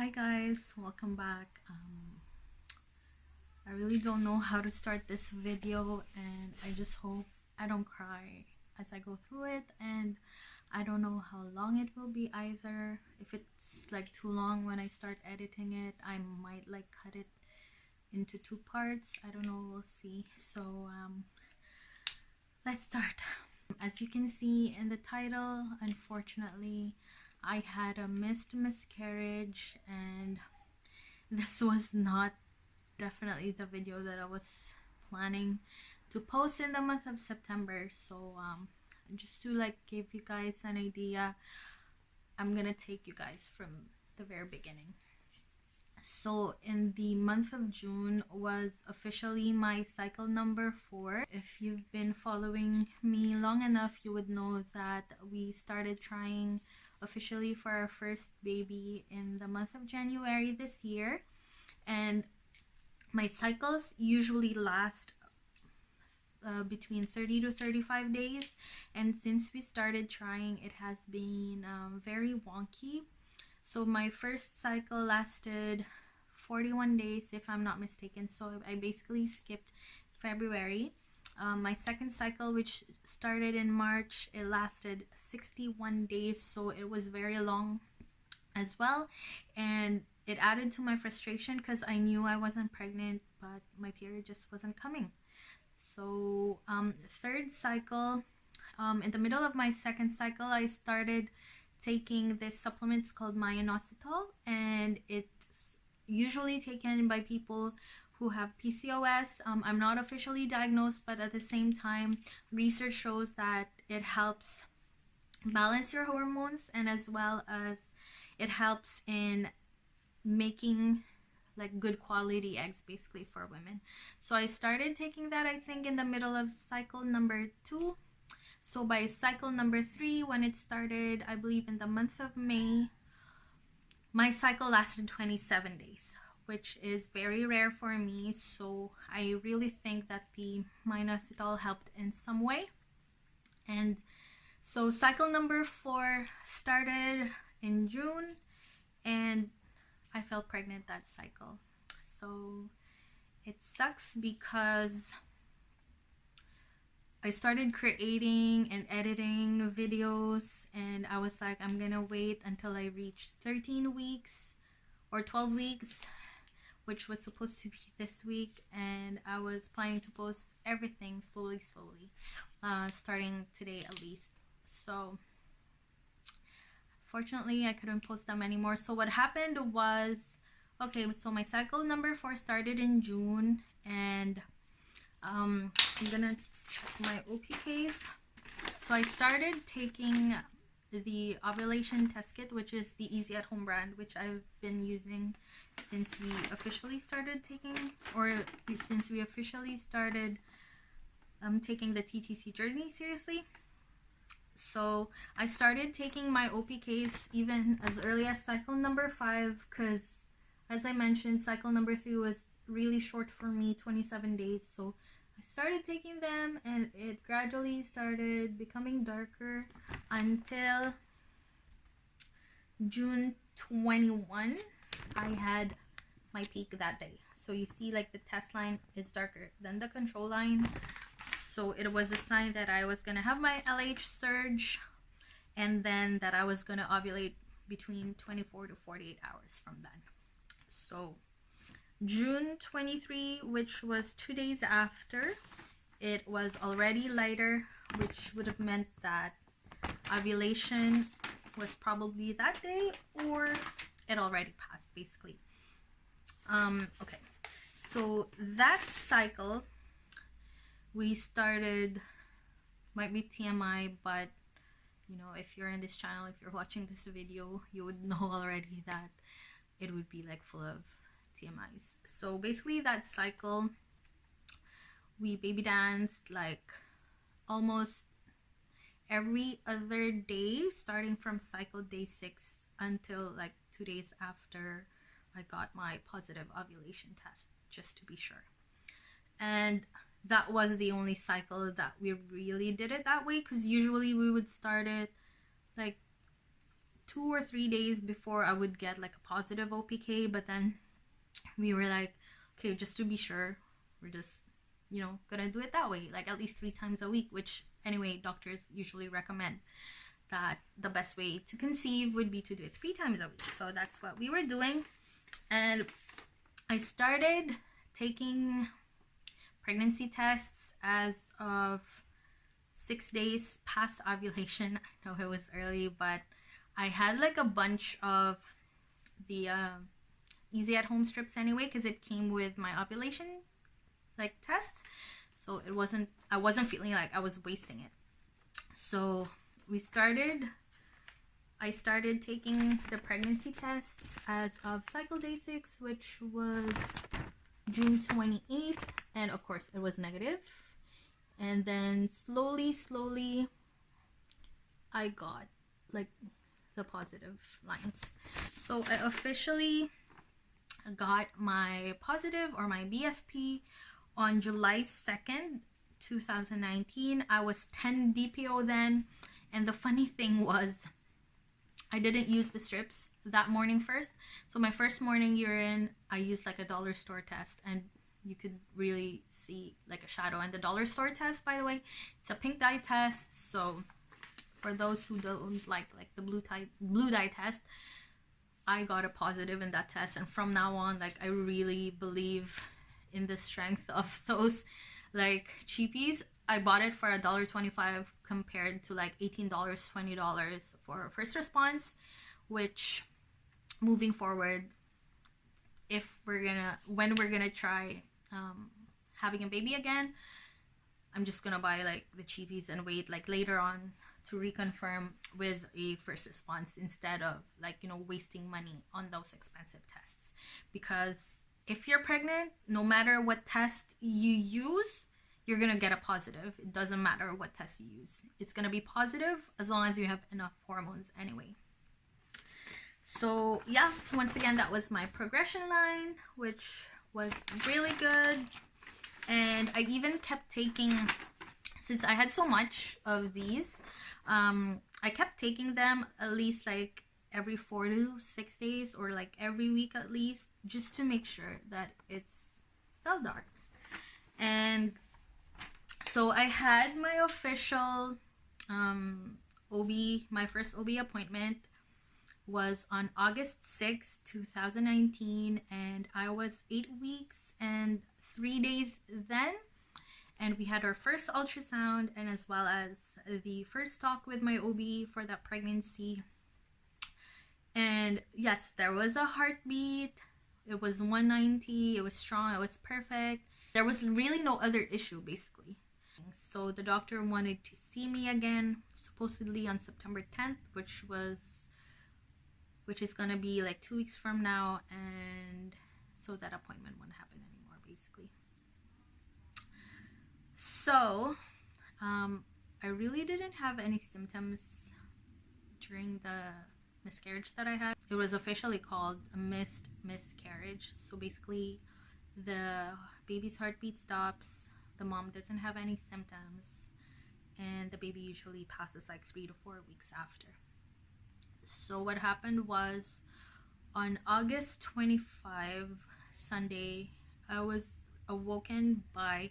Hi guys, welcome back. I really don't know how to start this video, and I just hope I don't cry as I go through it, and I don't know how long it will be either. If it's like too long when I start editing it, I might like cut it into two parts. I don't know, we'll see. So let's start. As you can see in the title, unfortunately I had a missed miscarriage, and this was not definitely the video that I was planning to post in the month of September. So just to like give you guys an idea, I'm gonna take you guys from the very beginning. So in the month of June was officially my cycle number 4. If you've been following me long enough, you would know that we started trying officially for our first baby in the month of January this year, and my cycles usually last between 30 to 35 days, and since we started trying, it has been very wonky. So my first cycle lasted 41 days if I'm not mistaken, so I basically skipped February. My second cycle, which started in March, it lasted 61 days, so it was very long as well, and it added to my frustration because I knew I wasn't pregnant, but my period just wasn't coming. So third cycle, in the middle of my second cycle, I started taking this supplement. It's called minoxidil, and it's usually taken by people who have PCOS. I'm not officially diagnosed, but at the same time, research shows that it helps balance your hormones, and as well as it helps in making like good quality eggs basically for women. So I started taking that, I think, in the middle of cycle number 2. So by cycle number 3, when it started, I believe in the month of May, my cycle lasted 27 days, which is very rare for me. So I really think that the minoxidil helped in some way. And so cycle number 4 started in June, and I fell pregnant that cycle. So it sucks because I started creating and editing videos, and I was like, I'm gonna wait until I reach 13 weeks or 12 weeks, which was supposed to be this week, and I was planning to post everything slowly, starting today at least. So fortunately I couldn't post them anymore. So what happened was, okay, so my cycle number 4 started in June, and I'm gonna check my OPKs. So I started taking the ovulation test kit, which is the Easy at Home brand, which I've been using since we officially started taking, or since we officially started taking the TTC journey seriously. So I started taking my OPKs even as early as cycle number 5, because as I mentioned, cycle number 3 was really short for me, 27 days. So I started taking them, and it gradually started becoming darker until June 21. I had my peak that day. So you see, like, the test line is darker than the control line. So it was a sign that I was gonna have my LH surge, and then that I was gonna ovulate between 24 to 48 hours from then. So June 23, which was 2 days after, it was already lighter, which would have meant that ovulation was probably that day, or it already passed basically. Okay, so that cycle we started, might be TMI, but you know, if you're in this channel, if you're watching this video, you would know already that it would be like full of TMIs. So basically that cycle, we baby danced like almost every other day, starting from cycle day 6 until like 2 days after I got my positive ovulation test, just to be sure. And that was the only cycle that we really did it that way, because usually we would start it like 2 or 3 days before I would get like a positive OPK, but then we were like, okay, just to be sure, we're just, you know, gonna do it that way, like at least 3 times a week, which anyway, doctors usually recommend that the best way to conceive would be to do it 3 times a week. So that's what we were doing. And I started taking pregnancy tests as of 6 days past ovulation. I know it was early, but I had like a bunch of the easy at home strips anyway, because it came with my ovulation like test. So I wasn't feeling like I was wasting it. So I started taking the pregnancy tests as of cycle day 6, which was June 28th, and of course it was negative. And then slowly I got like the positive lines. So I officially got my positive, or my BFP, on July 2nd, 2019. I was 10 DPO then, and the funny thing was I didn't use the strips that morning first. So my first morning urine, I used like a dollar store test, and you could really see like a shadow. And the dollar store test, by the way, it's a pink dye test. So for those who don't like the blue dye test, I got a positive in that test. And from now on, like, I really believe in the strength of those like cheapies. I bought it for $1.25 compared to like $18, $20 for first response, which moving forward, when we're gonna try having a baby again, I'm just gonna buy like the cheapies and wait like later on to reconfirm with a first response, instead of like, you know, wasting money on those expensive tests. Because if you're pregnant, no matter what test you use, you're gonna get a positive. It doesn't matter what test you use, it's gonna be positive as long as you have enough hormones anyway. So yeah, once again, that was my progression line, which was really good. And I even kept taking, since I had so much of these, I kept taking them at least like every 4 to 6 days, or like every week at least, just to make sure that it's still dark. And so I had my official OB, my first OB appointment was on August 6th, 2019, and I was 8 weeks and 3 days then. And we had our first ultrasound, and as well as the first talk with my OB for that pregnancy. And yes, there was a heartbeat. It was 190. It was strong. It was perfect. There was really no other issue, basically. So the doctor wanted to see me again, supposedly on September 10th, which is gonna be like 2 weeks from now, and so that appointment won't happen anymore, basically. So I really didn't have any symptoms during the miscarriage that I had. It was officially called a miscarriage. So basically, the baby's heartbeat stops, the mom doesn't have any symptoms, and the baby usually passes like 3 to 4 weeks after. So what happened was, on August 25, Sunday, I was awoken by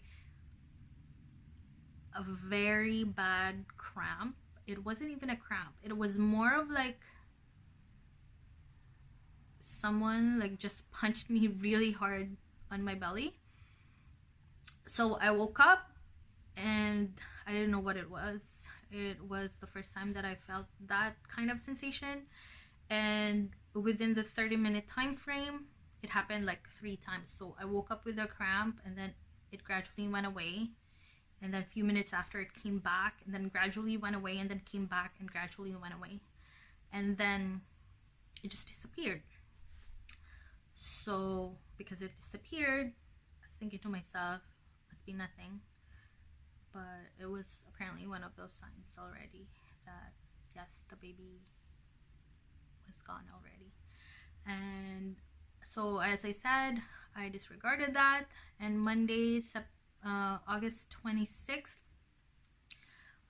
a very bad cramp. It wasn't even a cramp. It was more of like someone like just punched me really hard on my belly. So I woke up and I didn't know what it was. It was the first time that I felt that kind of sensation, and within the 30-minute time frame, it happened like 3 times. So I woke up with a cramp, and then it gradually went away, and then a few minutes after it came back, and then gradually went away, and then came back and gradually went away, and then it just disappeared. So because it disappeared, I was thinking to myself, must be nothing. But it was apparently one of those signs already that yes, the baby was gone already. And so, as I said, I disregarded that, and Monday, August 26th,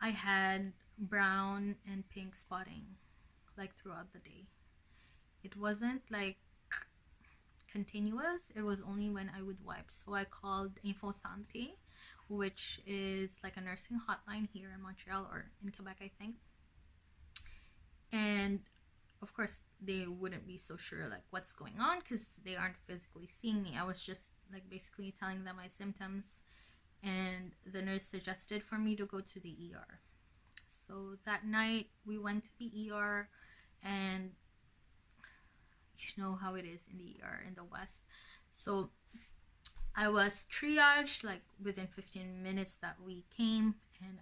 I had brown and pink spotting like throughout the day. It wasn't like continuous. It was only when I would wipe. So I called Info Santé, which is like a nursing hotline here in Montreal, or in Quebec, I think. And of course they wouldn't be so sure like what's going on because they aren't physically seeing me. I was just like basically telling them my symptoms, and the nurse suggested for me to go to the ER. So that night we went to the ER, and you know how it is in the ER in the West. So I was triaged like within 15 minutes that we came, and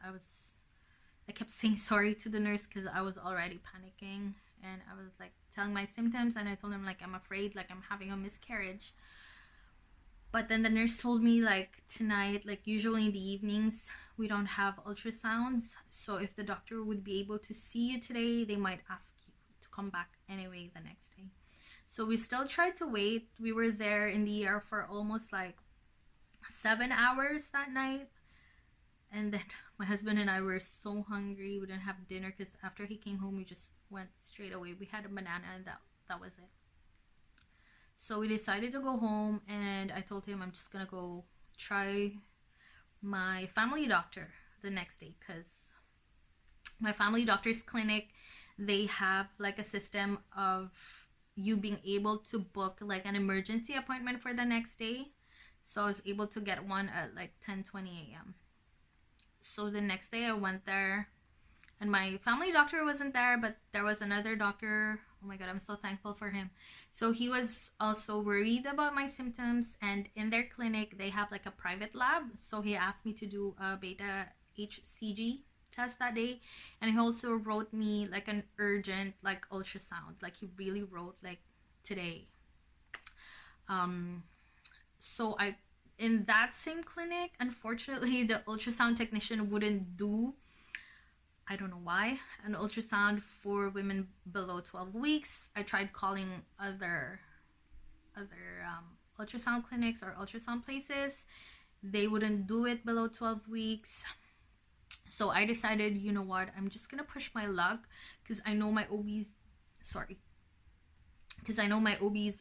I kept saying sorry to the nurse because I was already panicking, and I was like telling my symptoms, and I told him like I'm afraid like I'm having a miscarriage. But then the nurse told me like tonight, like usually in the evenings we don't have ultrasounds, so if the doctor would be able to see you today, they might ask you to come back anyway the next day. So we still tried to wait. We were there in the ER for almost like 7 hours that night. And then my husband and I were so hungry. We didn't have dinner because after he came home, we just went straight away. We had a banana, and that was it. So we decided to go home, and I told him I'm just gonna go try my family doctor the next day, because my family doctor's clinic, they have like a system of you being able to book like an emergency appointment for the next day. So I was able to get one at like 10:20 a.m. So the next day I went there, and my family doctor wasn't there, but there was another doctor. Oh my god, I'm so thankful for him. So he was also worried about my symptoms, and in their clinic they have like a private lab, so he asked me to do a beta HCG test that day, and he also wrote me like an urgent like ultrasound, like he really wrote like today. So in that same clinic, unfortunately the ultrasound technician wouldn't do, I don't know why, an ultrasound for women below 12 weeks. I tried calling other ultrasound clinics or ultrasound places. They wouldn't do it below 12 weeks. So I decided, you know what, I'm just gonna push my luck, because I know my OB's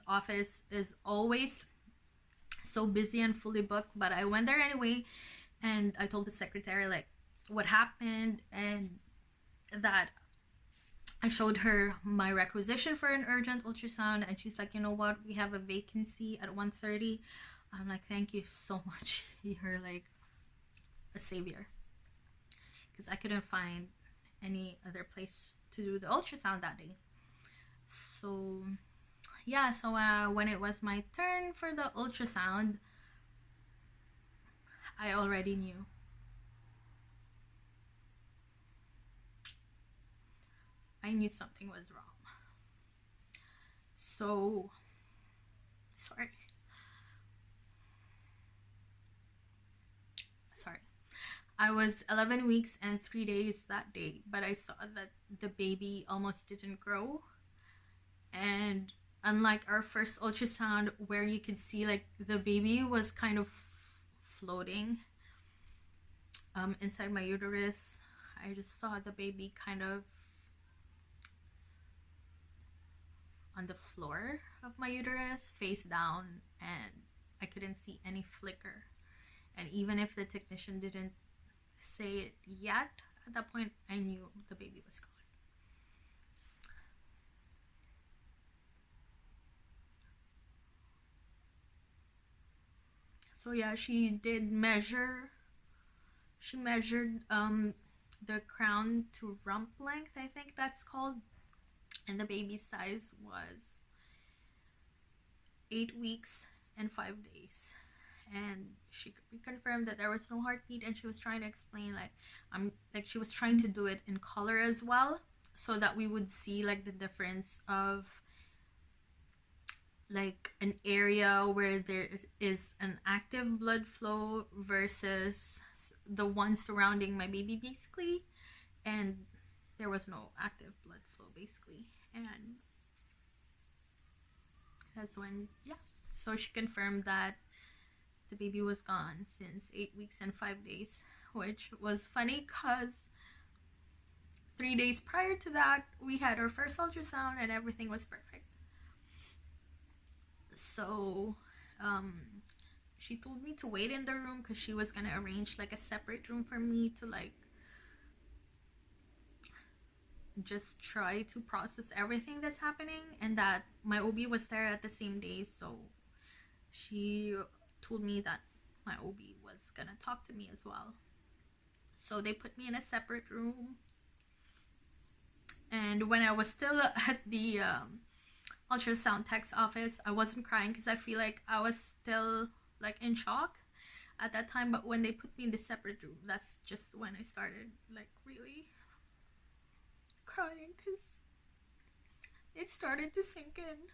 office is always so busy and fully booked. But I went there anyway, and I told the secretary like what happened, and that I showed her my requisition for an urgent ultrasound, and she's like, you know what, we have a vacancy at 1:30. I'm like, thank you so much, you're like a savior, because I couldn't find any other place to do the ultrasound that day. So yeah, so when it was my turn for the ultrasound, I already knew. I knew something was wrong. So sorry. I was 11 weeks and 3 days that day, but I saw that the baby almost didn't grow. And unlike our first ultrasound where you could see like the baby was kind of floating inside my uterus, I just saw the baby kind of on the floor of my uterus, face down, and I couldn't see any flicker. And even if the technician didn't say it yet, at that point I knew the baby was gone. So yeah, she measured the crown to rump length, I think that's called, and the baby's size was 8 weeks and 5 days. And she confirmed that there was no heartbeat, and she was trying to explain like she was trying to do it in color as well, so that we would see like the difference of like an area where there is an active blood flow versus the one surrounding my baby basically, and there was no active blood flow basically. And that's when, yeah, so she confirmed that the baby was gone since 8 weeks and 5 days, which was funny because 3 days prior to that, we had our first ultrasound and everything was perfect. So she told me to wait in the room because she was gonna arrange like a separate room for me to like just try to process everything that's happening, and that my OB was there at the same day. So she told me that my OB was gonna talk to me as well. So they put me in a separate room, and when I was still at the ultrasound tech's office, I wasn't crying because I feel like I was still like in shock at that time. But when they put me in the separate room, that's just when I started like really crying because it started to sink in.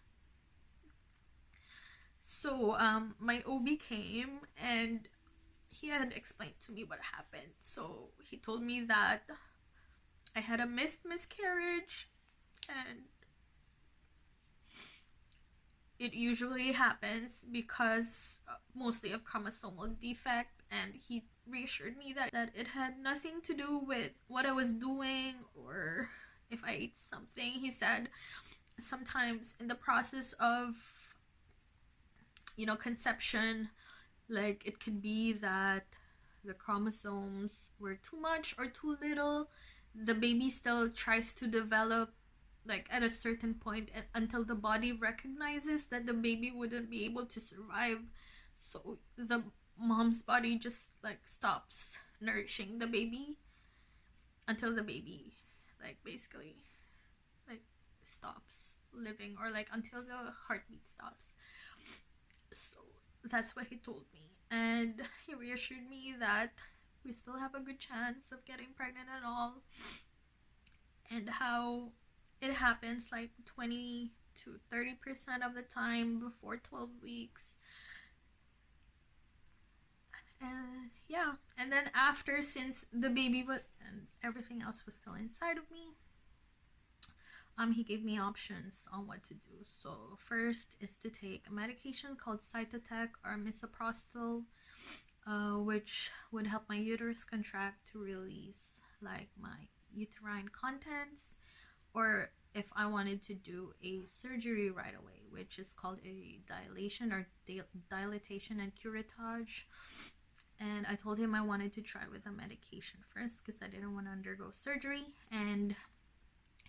So my OB came and he had explained to me what happened. So he told me that I had a miscarriage, and it usually happens because mostly of chromosomal defect, and he reassured me that it had nothing to do with what I was doing or if I ate something. He said sometimes in the process of, you know, conception, like it could be that the chromosomes were too much or too little. The baby still tries to develop like at a certain point until the body recognizes that the baby wouldn't be able to survive. So the mom's body just like stops nourishing the baby until the baby like basically like stops living, or like until the heartbeat stops. So that's what he told me, and he reassured me that we still have a good chance of getting pregnant at all, and how it happens like 20 to 30% of the time before 12 weeks. And yeah, and then after, since the baby was and everything else was still inside of me, he gave me options on what to do. So first is to take a medication called Cytotec or misoprostol, which would help my uterus contract to release like my uterine contents, or if I wanted to do a surgery right away, which is called a dilation or dilatation and curettage. And I told him I wanted to try with a medication first because I didn't want to undergo surgery, and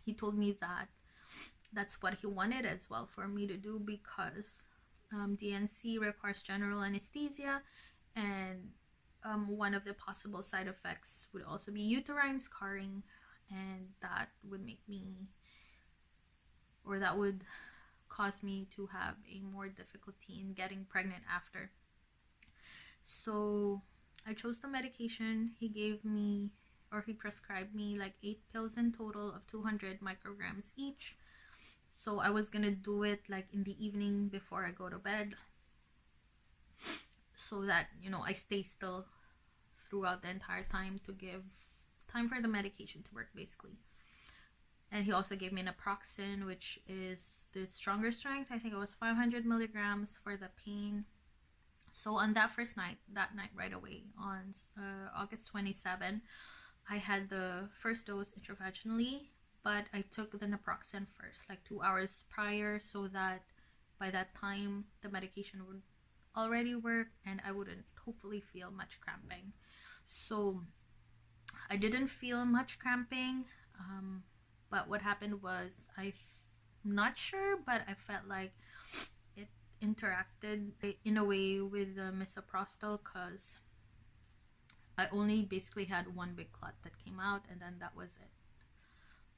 he told me that that's what he wanted as well for me to do, because DNC requires general anesthesia, and one of the possible side effects would also be uterine scarring, and that would make me, or that would cause me to have a more difficulty in getting pregnant after. So I chose the medication. He gave me, or he prescribed me like 8 pills in total of 200 micrograms each. So I was gonna do it like in the evening before I go to bed, so that, you know, I stay still throughout the entire time to give time for the medication to work basically. And he also gave me naproxen, which is the stronger strength. I think it was 500 milligrams for the pain. So on that first night, that night right away, on August 27, I had the first dose intravaginally, but I took the naproxen first, like 2 hours prior, so that by that time the medication would already work and I wouldn't hopefully feel much cramping. So I didn't feel much cramping, but what happened was, I'm not sure, but I felt like it interacted in a way with the misoprostol, because I only basically had one big clot that came out, and then that was it.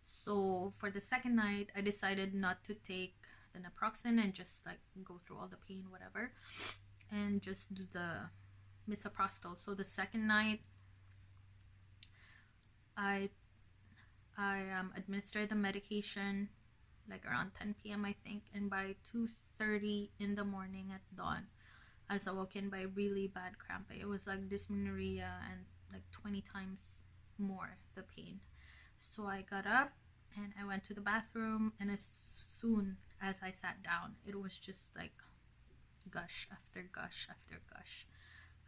So for the second night, I decided not to take the naproxen and just like go through all the pain, whatever, and just do the misoprostol. So the second night, I administered the medication like around 10 p.m. I think, and by 2:30 in the morning at dawn, I was awoken by really bad cramping. It was like dysmenorrhea and like 20 times more the pain. So I got up and I went to the bathroom, and as soon as I sat down, it was just like gush after gush after gush.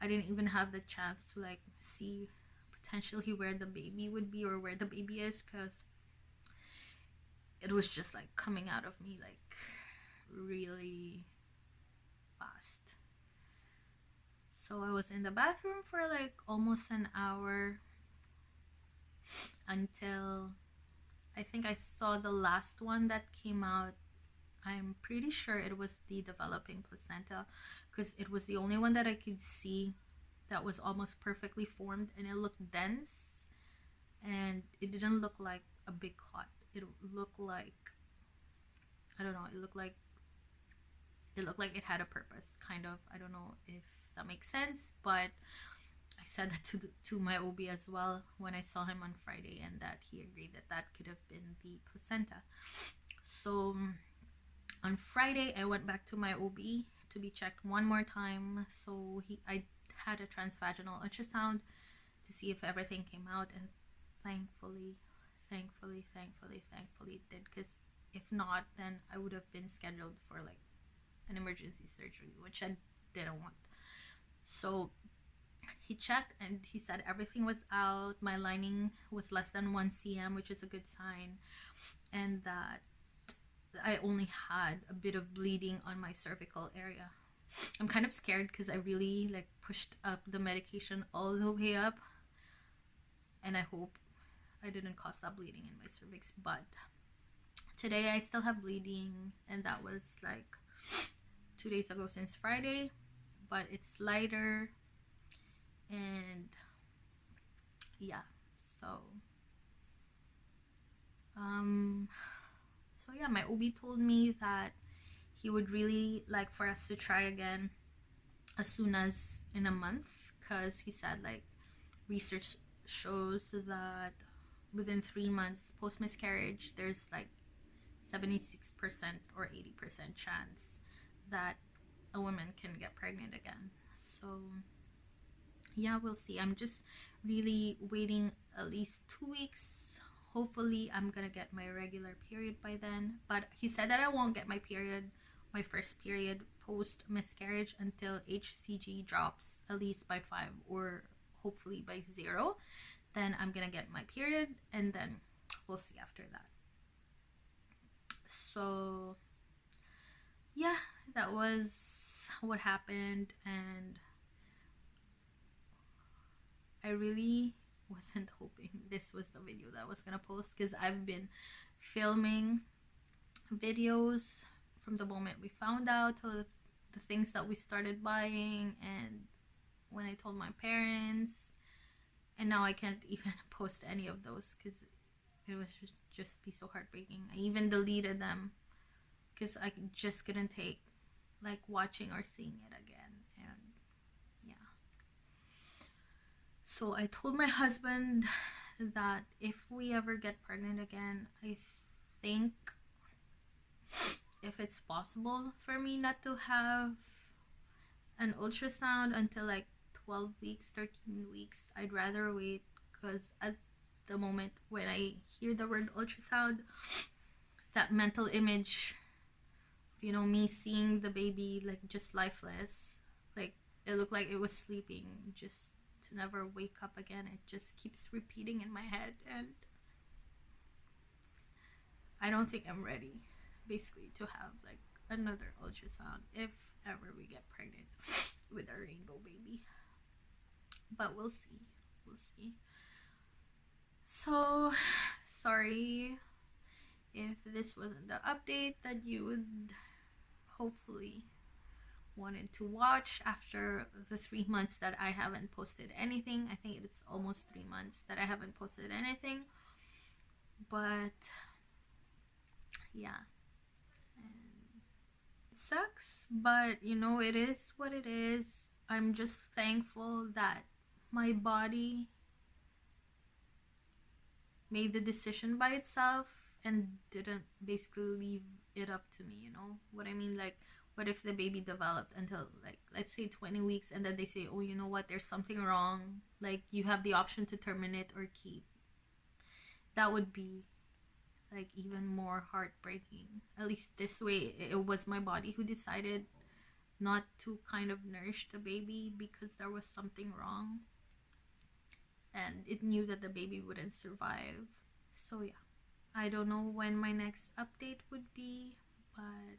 I didn't even have the chance to like see potentially where the baby would be or where the baby is, because it was just like coming out of me like really fast. So I was in the bathroom for like almost an hour until I think I saw the last one that came out. I'm pretty sure it was the developing placenta, because it was the only one that I could see that was almost perfectly formed, and it looked dense, and it didn't look like a big clot. It looked like, I don't know, it looked like it had a purpose, kind of. I don't know if that makes sense, but I said that to my OB as well when I saw him on Friday, and that he agreed that that could have been the placenta. So on Friday I went back to my OB to be checked one more time. So I had a transvaginal ultrasound to see if everything came out, and thankfully it did, because if not, then I would have been scheduled for like an emergency surgery, which I didn't want. So he checked and he said everything was out. My lining was less than 1 cm, which is a good sign, and that I only had a bit of bleeding on my cervical area. I'm kind of scared because I really like pushed up the medication all the way up, and I hope I didn't cause that bleeding in my cervix. But today I still have bleeding, and that was like 2 days ago since Friday, but it's lighter. And yeah, so yeah, my OB told me that he would really like for us to try again as soon as in a month, because he said like research shows that within 3 months post miscarriage there's like 76% or 80% chance that a woman can get pregnant again. So yeah, we'll see. I'm just really waiting at least 2 weeks. Hopefully I'm gonna get my regular period by then, but he said that I won't get my first period post miscarriage until HCG drops at least by 5 or hopefully by 0. Then I'm gonna get my period, and then we'll see after that. So yeah, that was what happened, and I really wasn't hoping this was the video that I was gonna post, because I've been filming videos from the moment we found out to the things that we started buying, and when I told my parents, and now I can't even post any of those because it was just be so heartbreaking. I even deleted them because I just couldn't take like watching or seeing it again. And yeah, so I told my husband that if we ever get pregnant again, I think if it's possible for me not to have an ultrasound until like 12 weeks, 13 weeks, I'd rather wait, because at the moment when I hear the word ultrasound, that mental image, you know, me seeing the baby like just lifeless, like it looked like it was sleeping just to never wake up again, it just keeps repeating in my head, and I don't think I'm ready basically to have like another ultrasound if ever we get pregnant with our rainbow baby. But we'll see. So sorry if this wasn't the update that you would hopefully wanted to watch after the 3 months that I haven't posted anything. I think it's almost 3 months that I haven't posted anything, but yeah, and it sucks, but you know, it is what it is. I'm just thankful that my body made the decision by itself and didn't basically leave it up to me, you know what I mean? Like, what if the baby developed until like, let's say 20 weeks, and then they say, oh, you know what, there's something wrong, like you have the option to terminate or keep. That would be like even more heartbreaking. At least this way it was my body who decided not to kind of nourish the baby because there was something wrong. and it knew that the baby wouldn't survive. So yeah, I don't know when my next update would be, but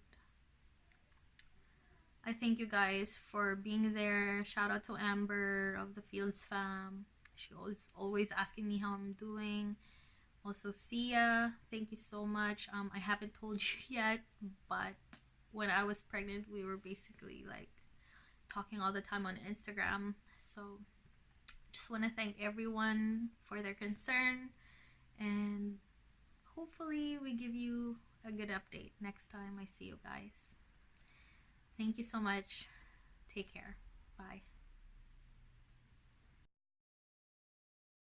I thank you guys for being there. Shout out to Amber of the Fields fam. She was always asking me how I'm doing. Also Sia, thank you so much. I haven't told you yet, but when I was pregnant, we were basically like talking all the time on Instagram. So just want to thank everyone for their concern, and hopefully we give you a good update next time I see you guys. Thank you so much. Take care. Bye.